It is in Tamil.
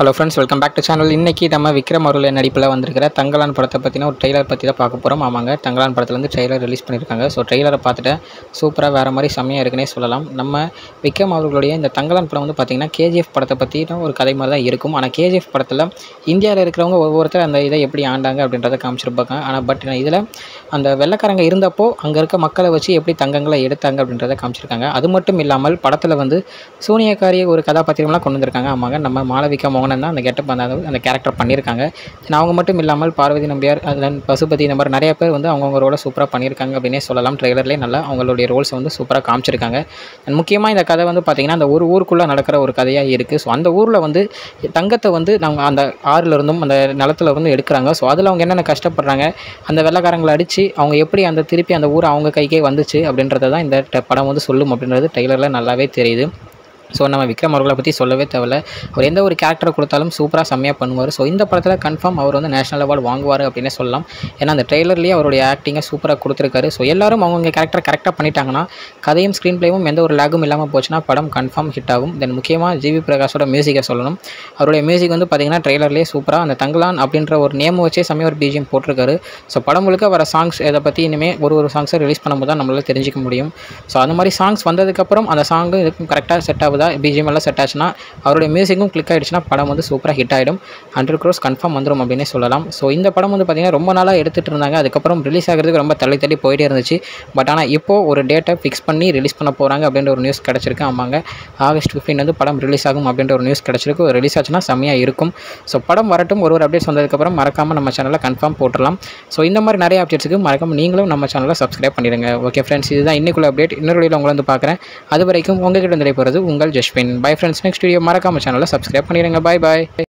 Hello friends, welcome back to channel. இன்றைக்கி நம்ம விக்ரம் அவர்கள் நடிப்பில் வந்திருக்கிற தங்கலான் படத்தை பற்றின ஒரு ட்ரெய்லர் பற்றி தான் பார்க்க போகிறோம். ஆமாங்க, தங்கலான் படத்தில் வந்து ட்ரெய்லர் ரிலீஸ் பண்ணியிருக்காங்க. ஸோ ட்ரெய்லரை பார்த்துட்டு சூப்பராக வேறு மாதிரி செம்மையாக இருக்குன்னே சொல்லலாம். நம்ம விக்ரம் அவர்களுடைய இந்த தங்கலான் படம் வந்து பார்த்திங்கன்னா கேஜிஎஃப் படத்தை பற்றின ஒரு கதை மாதிரி தான் இருக்கும். ஆனால் கேஜிஎஃப் படத்தில் இந்தியாவில் இருக்கிறவங்க ஒவ்வொருத்தர் அந்த இதை எப்படி ஆண்டாங்க அப்படின்றத காமிச்சிருப்பாங்க. ஆனால் பட் இதில் அந்த வெள்ளைக்காரங்க இருந்தப்போ அங்கே இருக்க மக்களை வச்சு எப்படி தங்கங்களை எடுத்தாங்க அப்படின்றத காமிச்சிருக்காங்க. அது மட்டும் இல்லாமல் படத்தில் வந்து சூனியக்காரி ஒரு கதாபாத்திரம்லாம் கொண்டு வந்திருக்காங்க. ஆமாங்க, நம்ம மாளவிகா மோகனன் தான் அந்த கெட்டப் அந்த கேரக்டர் பண்ணியிருக்காங்க. அவங்க மட்டும் இல்லாமல் பார்வதி நம்பியார், அதில் பசுபதி, இந்த மாதிரி நிறைய பேர் வந்து அவங்கவுங்க ரோலை சூப்பராக பண்ணியிருக்காங்க அப்படின்னே சொல்லலாம். ட்ரெய்லர்லேயே நல்லா அவங்களுடைய ரோல்ஸை வந்து சூப்பராக காமிச்சிருக்காங்க. முக்கியமாக இந்த கதை வந்து பார்த்திங்கன்னா அந்த ஒரு ஊருக்குள்ளே நடக்கிற ஒரு கதையாக இருக்குது. ஸோ அந்த ஊரில் வந்து தங்கத்தை வந்து நாங்கள் அந்த ஆறுல இருந்தும் அந்த நிலத்தில் வந்து எடுக்கிறாங்க. ஸோ அதில் அவங்க என்னென்ன கஷ்டப்படுறாங்க, அந்த வெள்ளைக்காரங்களை அடித்து அவங்க எப்படி அந்த திருப்பி அந்த ஊர் அவங்க கைக்கே வந்துச்சு அப்படின்றத தான் இந்த படம் வந்து சொல்லும் அப்படின்றது ட்ரெய்லரில் நல்லாவே தெரியுது. ஸோ நம்ம விக்ரம் அவர்களை பற்றி சொல்லவே தேவையில்ல. அவர் எந்த ஒரு கேரக்டரை கொடுத்தாலும் சூப்பராக செம்மையாக பண்ணுவார். ஸோ இந்த படத்தில் கன்ஃபார்ம் அவர் வந்து நேஷனல் அவார்டு வாங்குவார் அப்படின்னே சொல்லலாம். ஏன்னா அந்த ட்ரெய்லர்லேயே அவருடைய ஆக்டிங்கை சூப்பராக கொடுத்துருக்காரு. ஸோ எல்லாரும் அவங்கவுங்க கேரக்டரை கரெக்டாக பண்ணிட்டாங்கன்னா, கதையும் ஸ்க்ரீன் பிளேவும் எந்த ஒரு லேகும் இல்லாமல் போச்சுன்னா படம் கன்ஃபார்ம் ஹிட் ஆகும். தென் முக்கியமாக ஜிவி பிரகாஷோட மியூசிக்கை சொல்லணும். அவருடைய மியூசிக் வந்து பார்த்திங்கன்னா ட்ரெய்லர்லேயே சூப்பராக அந்த தங்கலான் அப்படின்ற ஒரு நேம் வச்சே செம்மையாக ஒரு பிஜிஎம் போட்டிருக்காரு. ஸோ படம் முழுக்க வர சாங்ஸ் இதை பற்றி இனிமேல் ஒரு சாங்ஸை ரிலீஸ் பண்ணும்போது தான் நம்மளால் தெரிஞ்சிக்க முடியும். ஸோ அந்த மாதிரி சாங்ஸ் வந்ததுக்கப்புறம் அந்த சாங்கு இதுக்கும் கரெக்டாக செட் ஆகுதா, பிஜிஎம் எல்லாம் செட் ஆச்சுன்னா, அவருடைய மியூசிக்கும் கிளிக் ஆகிடுச்சுன்னா படம் வந்து சூப்பராக ஹிட் ஆகிடும். 100 crores கன்ஃபார்ம் வந்துடும் அப்படின்னே சொல்லலாம். ஸோ இந்த படம் வந்து பார்த்திங்கன்னா ரொம்ப நாளாக எடுத்துகிட்டு இருந்தாங்க. அதுக்கப்புறம் ரிலீஸ் ஆகிறதுக்கு ரொம்ப தள்ளி போயிட்டே இருந்துச்சு. பட் ஆனால் இப்போது ஒரு டேட்டை ஃபிக்ஸ் பண்ணி ரிலீஸ் பண்ண போகிறாங்க அப்படின்ற ஒரு நியூஸ் கிடச்சிருக்கு. ஆமாங்க, ஆகஸ்ட் 15 வந்து படம் ரிலீஸ் ஆகும் அப்படின்ற ஒரு நியூஸ் கிடச்சிருக்கு. ரிலீஸ் ஆச்சுன்னா செம்மையாக இருக்கும். ஸோ படம் வரட்டும், ஒரு அப்டேட்ஸ் வந்ததுக்கப்புறம் மறக்காமல் நம்ம சேனலில் கன்ஃபார்ம் போட்டுடலாம். ஸோ இந்த மாதிரி நிறைய அப்டேட்ஸுக்கு மறக்காமல் நீங்களும் நம்ம சேனலில் சப்ஸ்கிரைப் பண்ணிடுங்க. ஓகே ஃப்ரெண்ட்ஸ், இதுதான் இன்னைக்குள்ள அப்டேட். இன்னொரு வீடியோவில் உங்களை வந்து பார்க்குறேன். அது வரைக்கும் உங்ககிட்ட நிறைய போகிறது உங்கள் Jaswin. Bye friends, next video மறக்காமல் சேனலில் சப்ஸ்கிரைப் பண்ணிடுங்க. பாய்.